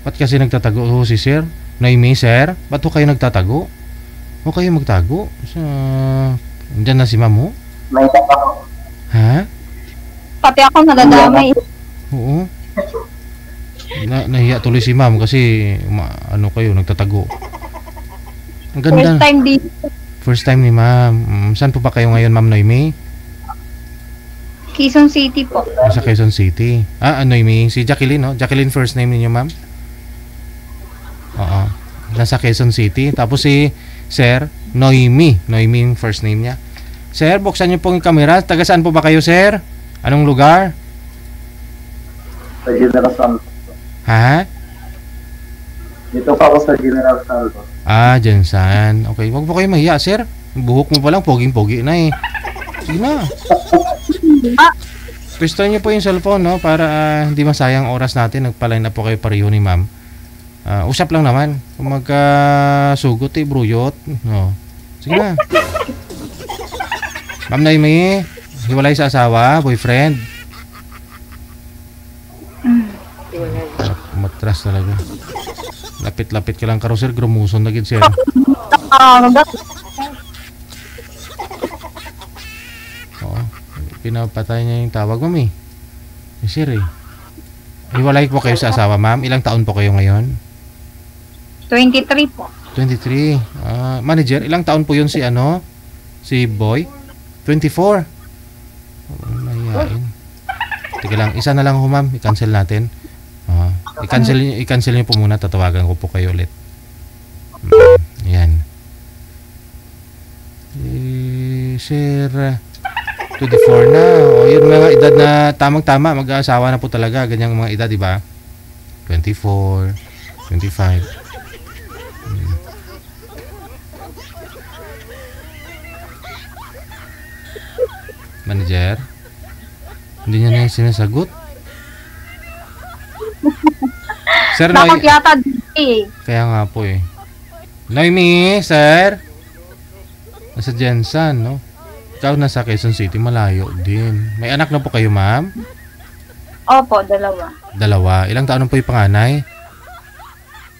Ba't kasi nagtatago ho si sir? Noemi, sir? Ba't ho kayo nagtatago? Huwag kayo magtago. Diyan na si ma'am ho? May ako. Ha? Pati ako nadadamay. Oo. Nahiya tuloy si ma'am kasi ano kayo, nagtatago. Ang ganda. First time dito. First time ni ma'am. Saan po ba kayo ngayon, ma'am Noemi? Quezon City po. Sa Quezon City. Noemi. Si Jacqueline, no? Jacqueline first name ninyo, ma'am? Oo. Nasa Quezon City. Tapos si Sir Noemi. Noemi yung first name niya. Sir, buksan niyo po yung camera. Taga saan po ba kayo, sir? Anong lugar? Sa General Santos. Ha? Dito pa ako sa General Santos. Dyan. Okay, wag po kayo mahiya, sir. Buhok mo pa lang, poging-pogi na eh. Sige na. Pwesto niyo po yung cellphone, no? Para hindi masayang oras natin. Nagpa-line na po kayo pareho ni ma'am. Usap lang naman. Kung magkasugot bruyot. No. Sige na. Ma'am Noemi, hiwalay sa asawa, boyfriend. Matras talaga. Lapit-lapit ka lang karo, sir. Grumuson na gid, sir. Oo. Pinapatay niya yung tawag, ma'am eh. Sir eh. Hiwalay po kayo sa asawa, ma'am. Ilang taon po kayo ngayon? 23 po. 23. Manager, ilang taon po yun si ano? Si Boy? 24. Mahihain. Teka lang, isa na lang ho, ma'am. I-cancel natin. I-cancel niyo po muna. Tatawagan ko po kayo ulit. Yan. Sir, 24 na. Yun mga edad na tamang-tama. Mag-aasawa na po talaga. Ganyang mga edad, di ba? 24, 25. Manager, hindi niya na yung sinasagot. Sir, Dapat yata eh. Kaya nga po eh. Noemi, sir. Nasa Jensen, no? Ikaw nasa Quezon City, malayo din. May anak na po kayo, ma'am? Opo, dalawa. Ilang taon na po yung panganay?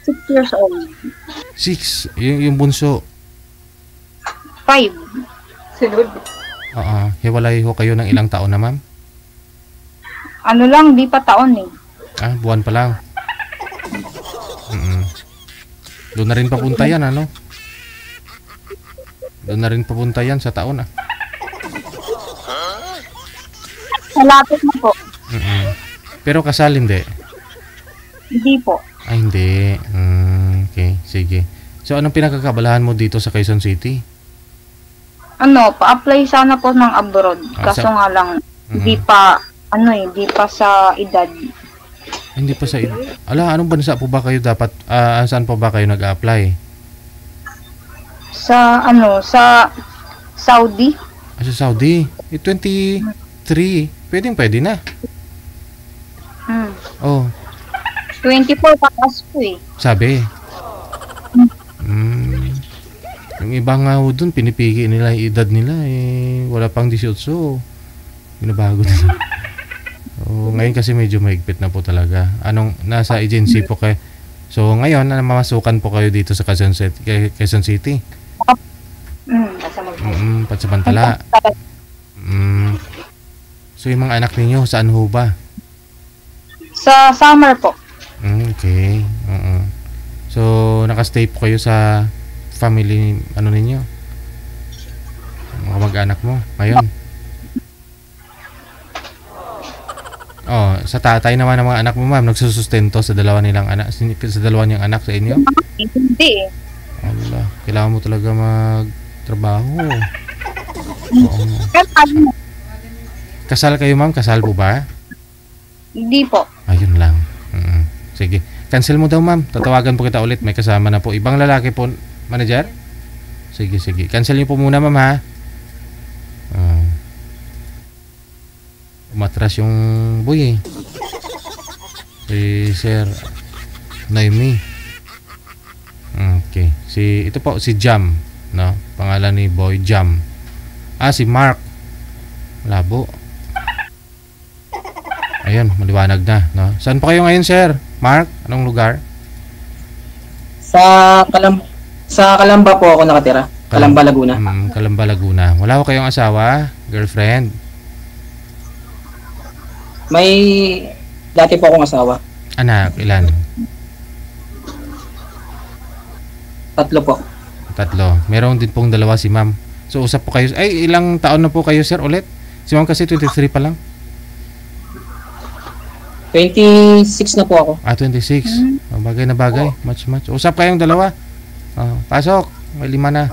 6 years old. 6. Yung bunso. 5. Sunod. Hiwalay ho kayo ng ilang taon na, ma'am? Ano lang, di pa taon eh. Buwan pa lang. Doon na rin papunta yan, ano? Doon na rin papunta yan sa taon, Malapit na po. Pero kasal, hindi? Hindi po. Hindi. Okay, sige. So, anong pinagkakabalahan mo dito sa Quezon City? Pa-apply sana po ng abroad. Kaso nga lang, di pa sa edad. Hindi pa sa edad. Anong bansa po ba kayo dapat, saan po ba kayo nag-a-apply? Sa Saudi. Sa Saudi? 23. Pwede na. 24 patas po eh. Sabi. Yung iba nga ho dun, pinipigi nila yung edad nila eh. Wala pang 18. Binabago nila. Ngayon kasi medyo mahigpit na po talaga. Nasa agency po kayo? So ngayon, mamasukan po kayo dito sa Quezon City? Pansamantala. So yung mga anak ninyo, saan ho ba? Sa summer po. Okay. So nakastay po kayo sa family ninyo? Mga mag-anak mo ngayon? Sa tatay naman ng mga anak mo, ma'am, nagsusustento sa dalawa niyang anak sa inyo? Hindi eh. Allah, kailangan mo talaga magtrabaho. Kasal kayo, ma'am? Kasal po ba? Hindi po. Ayun lang. Sige. Cancel mo daw, ma'am. Tatawagan po kita ulit. May kasama na po. Ibang lalaki po, manager? Sige. Cancel niyo po muna, ma'am, ha? Umatras yung boy eh. Si Sir Noemi. Okay. Ito po, si Jam. No? Pangalan ni boy, Jam. Si Mark. Labo. Ayun, maliwanag na. No? Saan po kayo ngayon, sir? Mark? Anong lugar? Sa sa Calamba po ako nakatira. Calamba, Laguna. Calamba, Laguna. Wala ko kayong asawa, girlfriend? May dati po akong asawa. Anak, ilan? 3 po. 3. Meron din pong 2 si ma'am. So usap po kayo. Ay, ilang taon na po kayo sir ulit? Si ma'am kasi 23 pa lang. 26 na po ako. 26. Oh, bagay na bagay. Match. Usap kayong 2. Oh, pasok. May 5 na.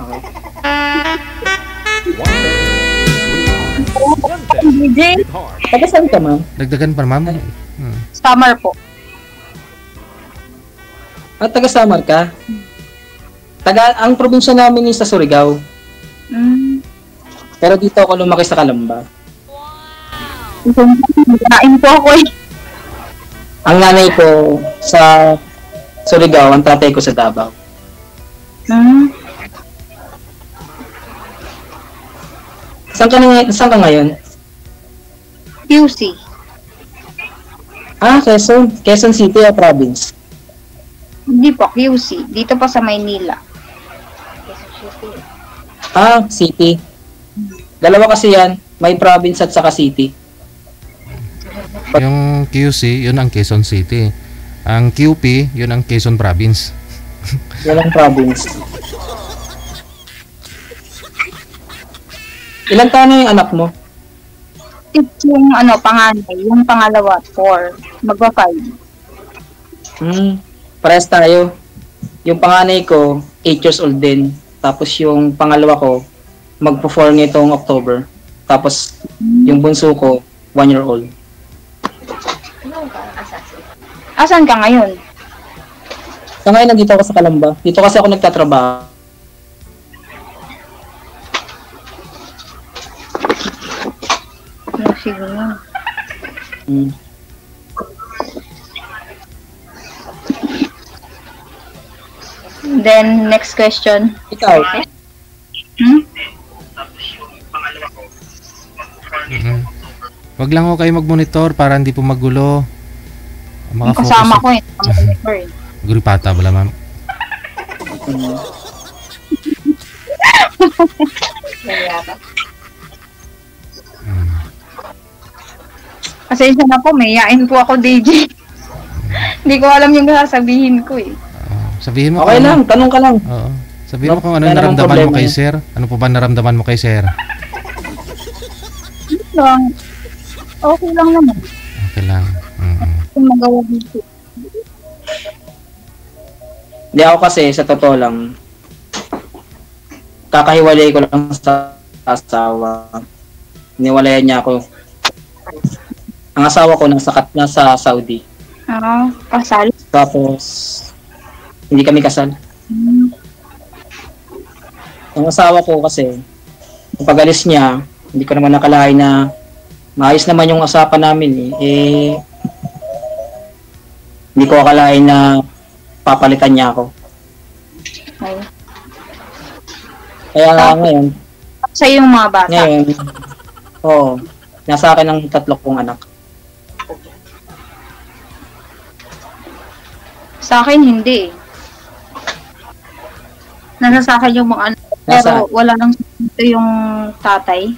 DJ, Taga saan ka, ma'am? Dagdagan pa ma'am. summer po. Taga Samar ka? Ang probinsya namin is sa Surigao. Pero dito ako lumaki sa Calamba. Nain po ako eh. Ang nanay ko sa Surigao, ang tatay ko sa Davao. Saan ka ngayon? QC. Quezon City o province? Hindi po, QC. Dito pa sa Maynila. City. Dalawa kasi yan, may province at saka city. Yung QC, yun ang Quezon City. Ang QP, yun ang Quezon Province. Yan ang province. Ilan taon na yung anak mo? Yung panganay, yung pangalawa, 4. Magwa 5. Parehas tayo. Yung panganay ko, 8 years old din. Tapos yung pangalawa ko, magpo-4 nitong October. Tapos yung bunso ko, 1 year old. Asan ka ngayon? So ngayon nandito ako sa Calamba. Dito kasi ako nagtatrabaho. Sige na. Then, next question. Ikaw? Wag lang ho kayo mag-monitor para hindi po magulo. Kasama ko eh. Guripata bala ma'am. Pasensya na po, mayayain po ako, DJ. Hindi ko alam yung sasabihin ko eh. Sabihin mo Okay kung lang, tanong ka lang. Oo. Sabihin mo kung ano Wala namang naramdaman mo problema kay yan. sir. Ano po ba naramdaman mo kay sir? Okay lang naman. Okay lang. Kung magawa dito. Hindi ako kasi, sa totoo lang, kakahiwalay ko lang sa asawa. Niwalayan niya ako. Ang asawa ko nasa Saudi. Kasal. Tapos, hindi kami kasal. Ang asawa ko kasi, pag alis niya, hindi ko naman nakalain na maayos naman yung usapan namin hindi ko akalain na papalitan niya ako. Ay. Kaya ngayon, Sa yung mga bata. ngayon, nasa akin ang 3 kong anak. Sa akin, hindi. Nasa sa akin yung mga anak. Pero wala nang ito yung tatay.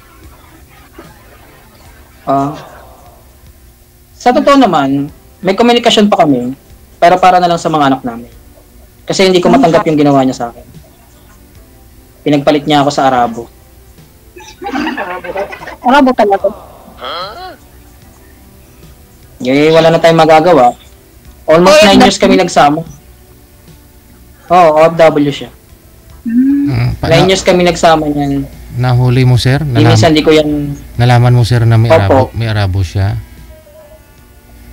Sa totoo naman, may komunikasyon pa kami, pero para na lang sa mga anak namin. Kasi hindi ko matanggap yung ginawa niya sa akin. Pinagpalit niya ako sa Arabo. Arabo talaga. Wala na tayong magagawa. Almost 9 years kami nagsama. OFW siya. 9 years kami nagsama niyan. Nahuli mo sir? Minsan di ko yan... Nalaman mo sir na may Opo. Arabo siya?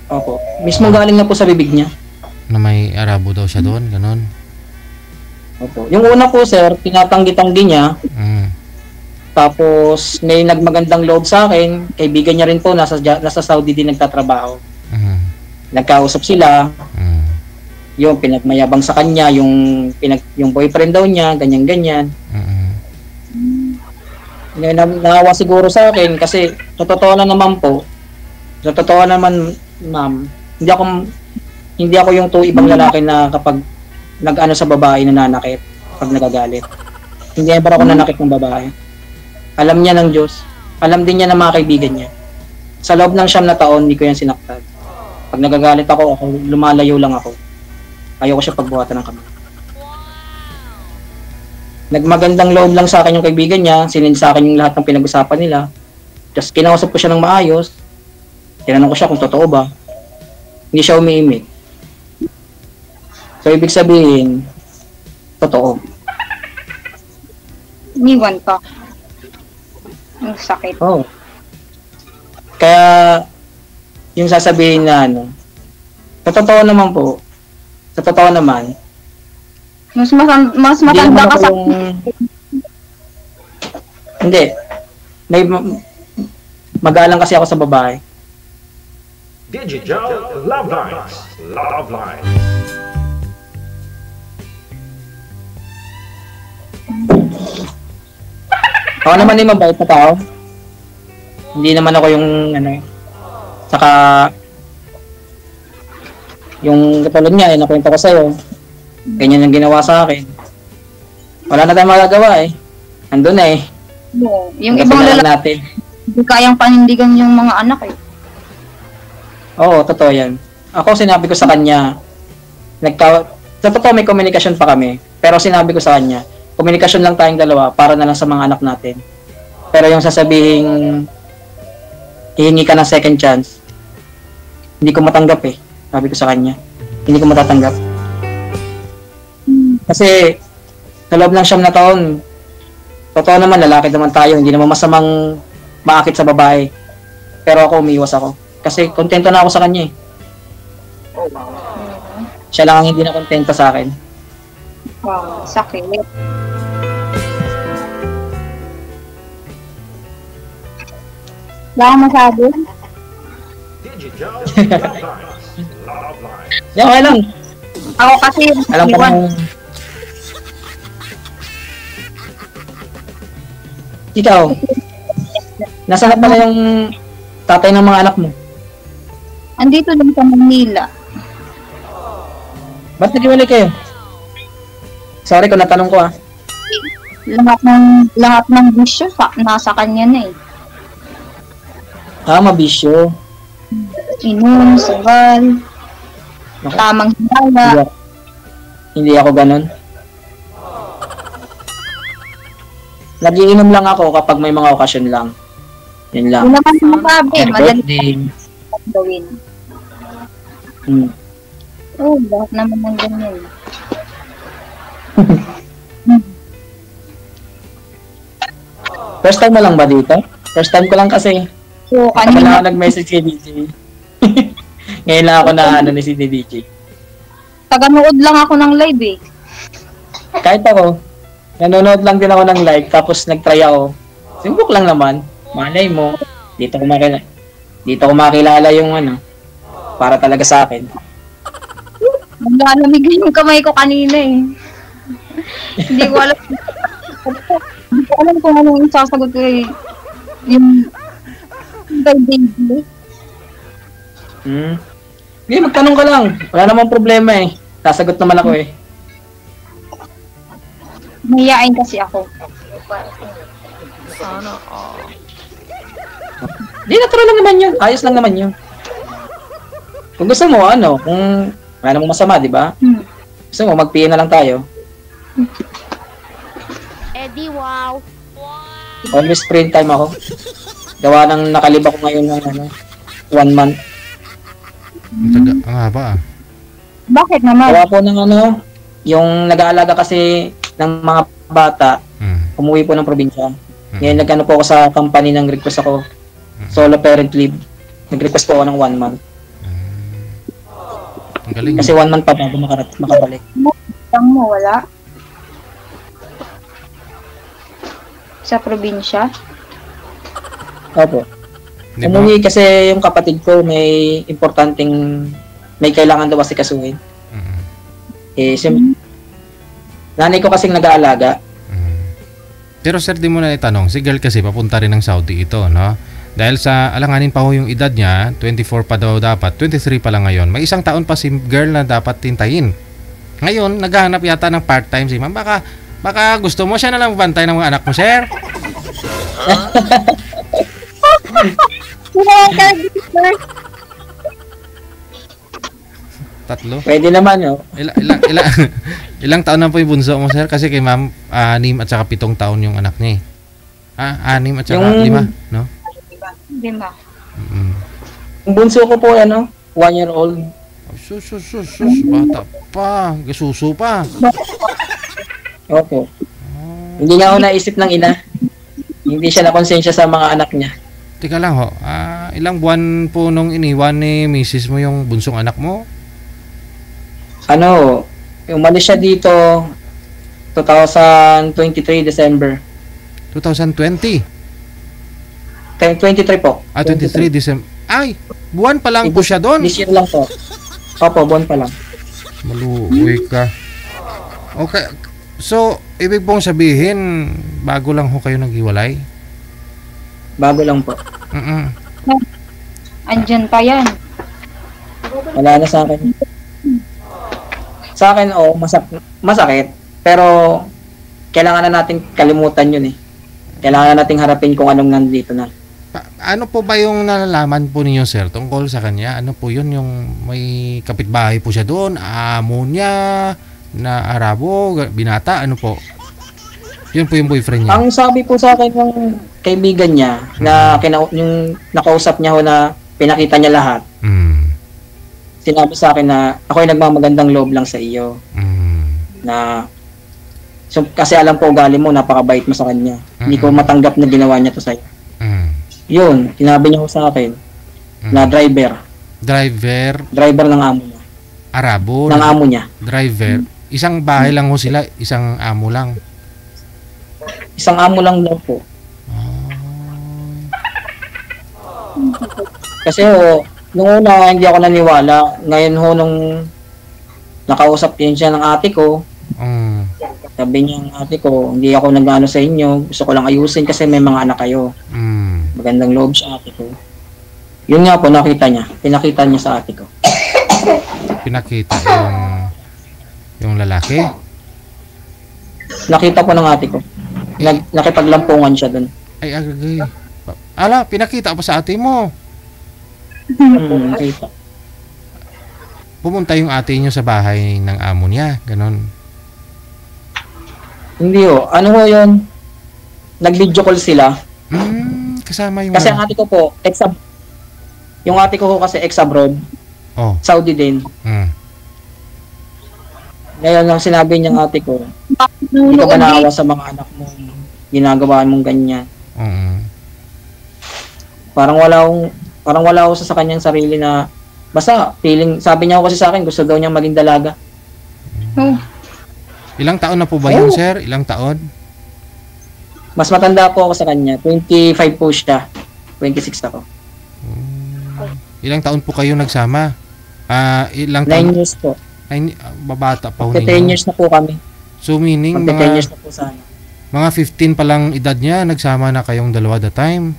Opo. Mismo galing na po sa bibig niya. Na may Arabo daw siya doon? Ganon? Opo. Yung una po sir, tinatanggi-tanggi niya. Tapos may nagmagandang loob sa akin. Kaibigan niya rin po, nasa Saudi din nagtatrabaho. Nagkausap sila. Yung pinagmayabang sa kanya, yung boyfriend daw niya, ganyan-ganyan. Naawa siguro sa akin kasi sa totoo naman ma'am, hindi ako yung ibang lalaki na kapag nag-ano sa babae na nanakit pag nagagalit. Hindi ever ako nanakit ng babae. Alam niya ng Diyos. Alam din niya ng mga kaibigan niya. Sa loob ng 9 na taon, hindi ko yan sinaktan. Pag nagagalit ako, lumalayo lang ako. Ayoko siya pagbuhatan ng kamay. Nagmagandang loob lang sa akin yung kaibigan niya, sinend sa akin yung lahat ng pinag-usapan nila. Tapos kinausap ko siya ng maayos. Tinanong ko siya kung totoo ba. Hindi siya umiimik. So, ibig sabihin, totoo. Iniwan ka. Ang sakit. Oo. Kaya, yung sasabihin na sa totoo naman po, sa totoo naman, Mas matanda ka sa... Hindi. May magalang kasi ako sa babae. Digital Love Lines. Love Lines. Ako naman yung mabait na tao. Hindi naman ako yung saka yung katulad niya, nakwento ko sa'yo. Ganyan ang ginawa sa akin. Wala na tayong magagawa eh. Andun na eh. No, yung Ang ibang kasalanan lalaki, natin. hindi kayang panindigan yung mga anak eh. Oo, totoo yan. Ako sinabi ko sa kanya, sa totoo may komunikasyon pa kami. Pero sinabi ko sa kanya, komunikasyon lang tayong dalawa para na lang sa mga anak natin. Pero yung sasabihing hihingi ka ng second chance, hindi ko matanggap eh. Sabi ko sa kanya, hindi ko matatanggap. Kasi sa loob ng 9 na taon, totoo naman, lalaki naman tayo, hindi naman masamang maakit sa babae. Pero ako, umiiwas ako. Kasi kontento na ako sa kanya eh. Siya lang ang hindi na kontento sa akin. Wow, sakit. Wala kang masabi? Digital Love Lines. Love Lines. Yan, okay lang. Ako kasi, Alam ko iwan. na. Ikaw, nasaan pala yung tatay ng mga anak mo? Andito din sa Manila. Ba't nag-iwalay kayo? Sorry kung natanong ko ah. Lahat ng bisyo nasa kanya na eh. Mabisyo. Inom, sagal, Naku, tamang hindi hinala. ako, hindi ako ganun. Nagiinom lang ako kapag may mga okasyon lang. Yun lang. Yun naman sinasabi, madali Birthday. gawin. Oo, lahat naman ng ganyan. First time mo lang ba dito? First time ko lang kasi. So, Kanina kanina, ako nag-message kay DJ. Ngayon lang ako na ni si DJ. taga-nood lang ako ng live eh. Kahit ako, nanonood lang din ako ng live tapos nag-try ako. Simbok lang naman. Malay mo, dito ko makilala yung para talaga sa akin. Naglalamig yung kamay ko kanina eh. Hindi ko alam. Hindi ko alam kung anong isasagot ko eh. Yung kay David. Hindi, magtanong ka lang. Wala namang problema eh. Sasagot naman ako eh. Mahiyain kasi ako. Hindi, natural lang naman yun. Ayos lang naman yun. Kung gusto mo, kung wala namang masama, di ba? Gusto mo, mag-PA na lang tayo. Eddie, wow. Always screen time ako. Gawa ng nakalib ako ngayon ng 1 month. Ang haba ah. Bakit naman? Gawa po ng yung nag-aalaga kasi ng mga bata, umuwi po ng probinsya. Ngayon nag-ano po ako sa company ng request ako. Solo parent leave. Nag-request po ako ng 1 month. Ang galing. Kasi 1 month pa bago makabalik. Lang mo, wala? Sa probinsya? Opo. Di ba? Umuwi kasi yung kapatid ko may may kailangan daw kasi kasuhin. Nanay ko kasing nag-aalaga. Pero sir, di mo na itanong, si girl kasi papunta rin ng Saudi ito, no? Dahil sa alanganin pa ho yung edad niya, 24 pa daw dapat, 23 pa lang ngayon. May 1 taon pa si girl na dapat tintayin. Ngayon, naghahanap yata ng part-time si ma'am. Baka gusto mo siya na lang bantay ng mga anak mo, sir. Tatlo. Pwede naman, oh. Ilang taon na po yung bunso mo, sir? Kasi kay ma'am, 6 at saka 7 taon yung anak niya eh. 6 at saka 5, no? Di ba? Yung bunso ko po, 1 year old. Sus, bata pa. Gasuso pa. Opo. Hindi nga ako naisip ng ina. Hindi siya nakonsensya sa mga anak niya. Teka lang ho, ilang buwan po nung iniwan ni misis mo yung bunsong anak mo? Umalis siya dito 2023 December. 2020? 23 po. 23 December. Ay, buwan pa lang po siya doon. This year lang po. Opo, buwan pa lang. Maluwi ka. Okay. So, ibig pong sabihin, bago lang ho kayo naghiwalay? Bago lang po. Andyan pa yan. Wala na sa akin. Sa akin, masakit. Pero, kailangan na natin kalimutan yun eh. Kailangan na natin harapin kung anong nandito na. Ano po ba yung nalalaman po ninyo, sir, tungkol sa kanya? Ano po yun, yung may kapitbahay po siya doon, amo niya, na Arabo, binata, ano po? Yun po yung boyfriend niya. Ang sabi po sa akin ng kaibigan niya, na yung nakausap niya ho na pinakita niya lahat, sinabi sa akin na ako'y nagmamagandang loob lang sa iyo. Na, kasi alam ko ugali mo, napakabait mo sa kanya. Hindi ko matanggap na ginawa niya to sa'yo. Yun, sinabi niya ho sa akin na driver ng amo niya. Arabo? Ng amo niya. Driver? Isang bahay lang ho sila? Isang amo lang? Isang amo lang daw po. Kasi nung una hindi ako naniwala. Ngayon nung nakausap din siya ng ate ko, sabi niya ng ate ko, hindi ako nag-ano sa inyo, gusto ko lang ayusin kasi may mga anak kayo. Magandang loob sa ate ko. Yun nga po, pinakita niya sa ate ko. Pinakita yung lalaki? Nakita po ng ate ko. Nakipaglampungan siya dun. Ay, agay. Pinakita pa sa ate mo. Nakita. Pumunta yung ate niyo sa bahay ng amo niya, ganon. Hindi ano ho yun? Nag-video call sila. Kasama yung... Kasi ang ate ko po, yung ate ko kasi ex-abroad. Saudi din. Ngayon, ang sinabi niyang ate ko, hindi ka ba naawa sa mga anak mo? Ginagawaan mong ganyan. Parang wala ako sa kanyang sarili na basta sabi niya kasi sa akin gusto daw niyang maging dalaga. Ilang taon na po ba yun, sir? Ilang taon? Mas matanda po ako sa kanya. 25 po siya. 26 ako. Ilang taon po kayo nagsama? Ilang 9 taon? years po. Babata pa ho 10 years na po kami. So meaning 10 years na po sana. Mga 15 pa lang edad niya, nagsama na kayong dalawa the time?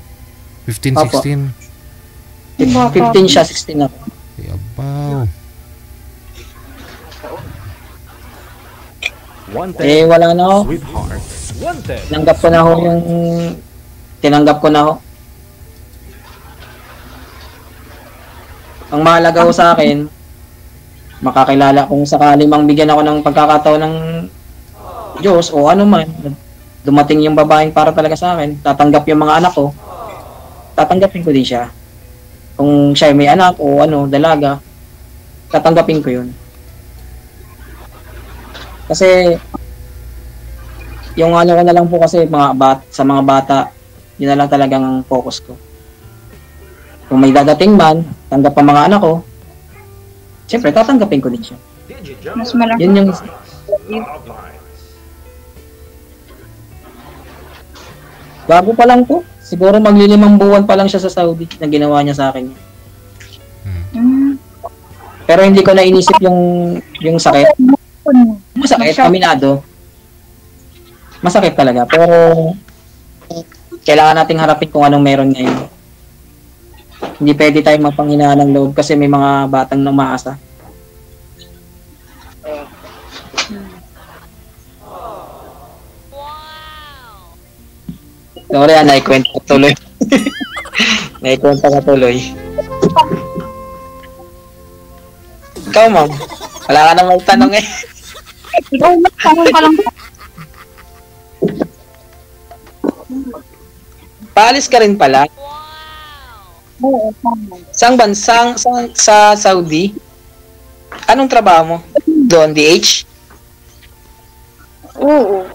15, Opo. 16? 15 siya, 16 ako. Yabaw. Wala na ako. Sweetheart. Wanted. Tinanggap ko na ho. Ang mahalaga ho sa akin, makakilala kung sakali mang bigyan ako ng pagkakataon ng Diyos o ano man, dumating yung babaeng para talaga sa akin, tatanggap yung mga anak ko, tatanggapin ko din siya. Kung siya may anak o dalaga, tatanggapin ko yun. Kasi yung ko na lang po kasi sa mga bata, yun na lang talagang ang focus ko. Kung may dadating man, tanggap ang mga anak ko, siyempre tatanggapin ko din siya. Mas malaki. Yun yung Love lines. bago pa lang po. Siguro maglilimang buwan pa lang siya sa Saudi na ginawa niya sa akin. Pero hindi ko na inisip yung sakit. Masakit, aminado. Masakit talaga, pero kailangan nating harapin kung anong meron ngayon. Hindi pwede tayo mapanghinaan ng loob kasi may mga batang umaasa. Sorry, naikwento ko tuloy. Naikwento ka tuloy. Ikaw, ma'am. Wala ka nang magtanong eh. Ikaw, tanong ka lang. Paalis ka rin pala. Oo, tama. Saang bansang sa Saudi? Anong trabaho mo? Doon, DH? Oo.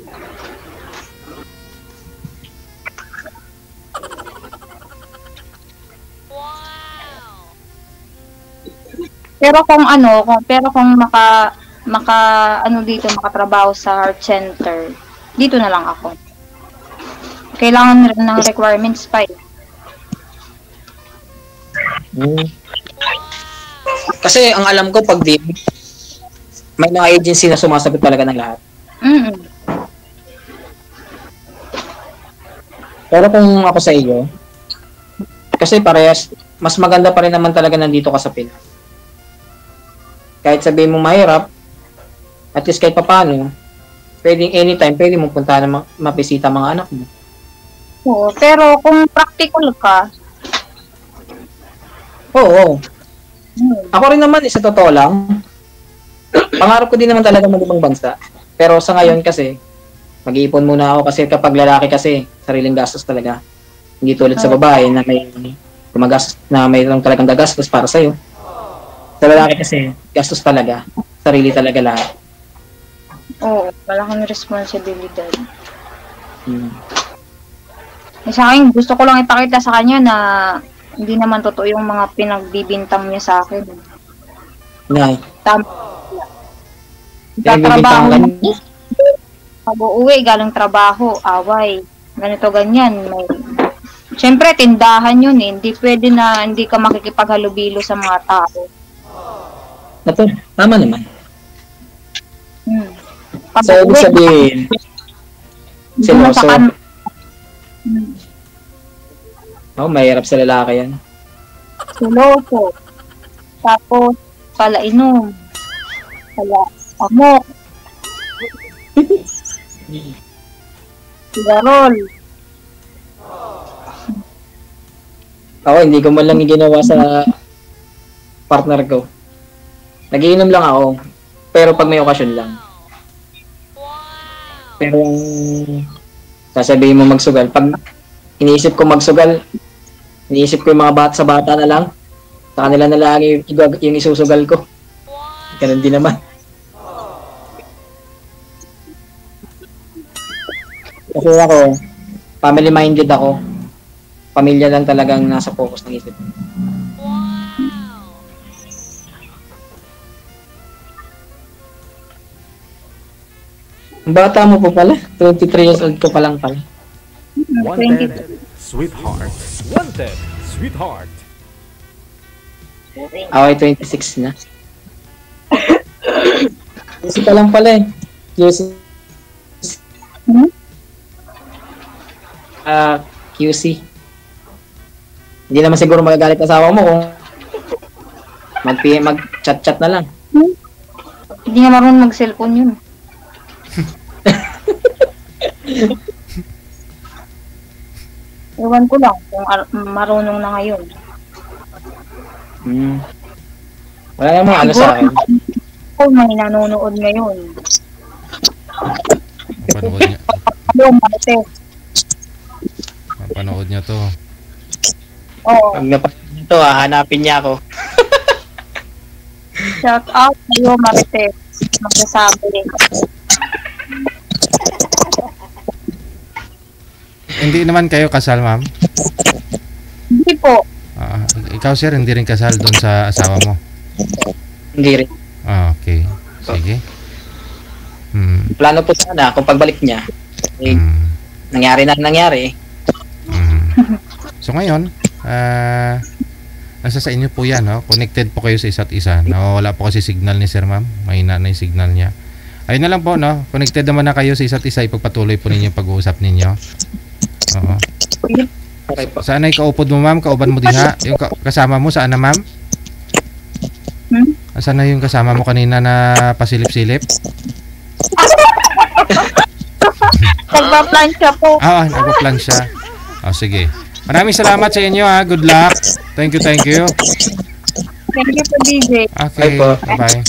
Pero kung maka dito makatrabaho sa heart center, dito na lang ako. Kailangan rin ng requirements pa eh. Kasi ang alam ko pag di may mga agency na sumasagot talaga ng lahat. Pero kung ako sa iyo, kasi parehas, mas maganda pa rin naman talaga nandito ka sa Pinas. Kahit sabihin mo mahirap, at least kahit papaano, pwedeng anytime, pwede mong punta na mabisita mga anak mo. Oo, pero kung practical ka, Oo. Ako rin naman, sa totoo lang, pangarap ko din naman talaga mag-ibang bansa. Pero sa ngayon kasi, mag-iipon muna ako kasi kapag lalaki kasi, sariling gastos talaga. Hindi tulad sa babae na may gumagastos, na may lang talagang gagastos para sa'yo. Sa lalaki kasi, gastos talaga. Sarili talaga lahat. oo, malaking responsibilidad. Hmm. Sa akin, gusto ko lang ipakita sa kanya na hindi naman totoo yung mga pinagbibintang niya sa akin. Nay. Tama. Pinagbibintang ka niya? Pag uuwi, galing trabaho, away. Ganito, ganyan. Siyempre, tindahan yun eh. Hindi pwede na hindi ka makikipaghalubilo sa mga tao. Ito, tama naman. Pag So, ibig uuwi, sabihin, hindi mo seryoso. sa Oh, mahirap sa lalaki yan. Siloso. Tapos, palainom. Amok. Sigarol. Ako, hindi ko man lang ginawa sa partner ko. Nagiinom lang ako, pero pag may okasyon lang. Pero yung sasabihin mo magsugal, pag iniisip ko magsugal, iniisip ko yung mga sa bata na lang, sa kanila na lang yung isusugal ko. Ganun din naman. Kasi ako, family-minded ako. Pamilya lang talagang nasa focus ng isip. Ang bata mo po pala, 23 years old ko pa lang pala. Wanted, sweetheart. Wanted, sweetheart. Ako ay 26 na. QC pa lang pala eh. QC. QC. Hindi naman siguro magagalit asawa mo kung mag-chat-chat na lang. Hindi nga marunong mag-cellphone yun. Ewan ko lang kung marunong na ngayon. Wala namang ano sa akin. Kung may nanonood ngayon. Panood niya. Panood niya to. Oo. Pag napanood ito, hanapin niya ako. Shout out sa'yo, Marites. Magsasabi. Hindi naman kayo kasal, ma'am? Hindi po. Ikaw, sir, hindi rin kasal doon sa asawa mo? Hindi rin. Okay. Sige. Plano po sana kung pagbalik niya. Eh, nangyari na nangyari. So ngayon, nasa sa inyo po yan, no? Connected po kayo sa isa't isa. Wala po kasi signal ni sir, ma'am. Mahina na yung signal niya. Ayun na lang po, no? Connected naman na kayo sa isa't isa. Ipagpatuloy po ninyo yung pag-uusap ninyo. Oo. Okay po. Saan ay kaupod mo, ma'am? Kauban mo diha? Yung kasama mo, saan na, ma'am? Hmm? Saan na yung kasama mo kanina na pasilip-silip? Nagpa-plancha po. Nagpa-plan siya. Sige. Maraming salamat sa inyo ha. Good luck. Thank you. Thank you po, DJ. Okay. Bye po. Bye-bye.